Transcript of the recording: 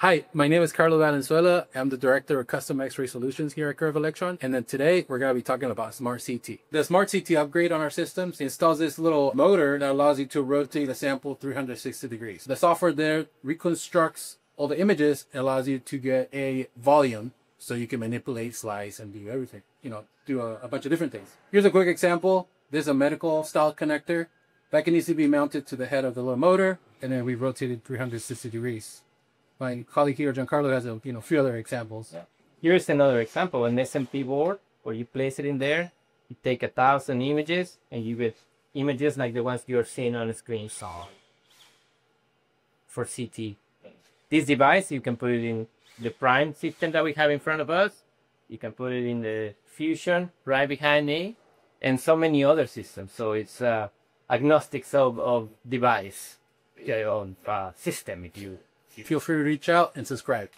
Hi, my name is Carlo Valenzuela. I'm the Director of Custom X-Ray Solutions here at Curve Electron. And then today we're going to be talking about Smart CT. The Smart CT upgrade on our systems installs this little motor that allows you to rotate a sample 360 degrees. The software there reconstructs all the images and allows you to get a volume so you can manipulate, slice, and do everything. Do a bunch of different things. Here's a quick example. This is a medical style connector that can easily be mounted to the head of the little motor, and then we rotated 360 degrees. My colleague here, Giancarlo, has a few other examples. Yeah. Here's another example, an SMP board where you place it in there, you take 1,000 images, and you get images like the ones you're seeing on the screen for CT. This device, you can put it in the Prime system that we have in front of us. You can put it in the Fusion right behind me, and so many other systems. So it's agnostic of device, system if you. Feel free to reach out and subscribe.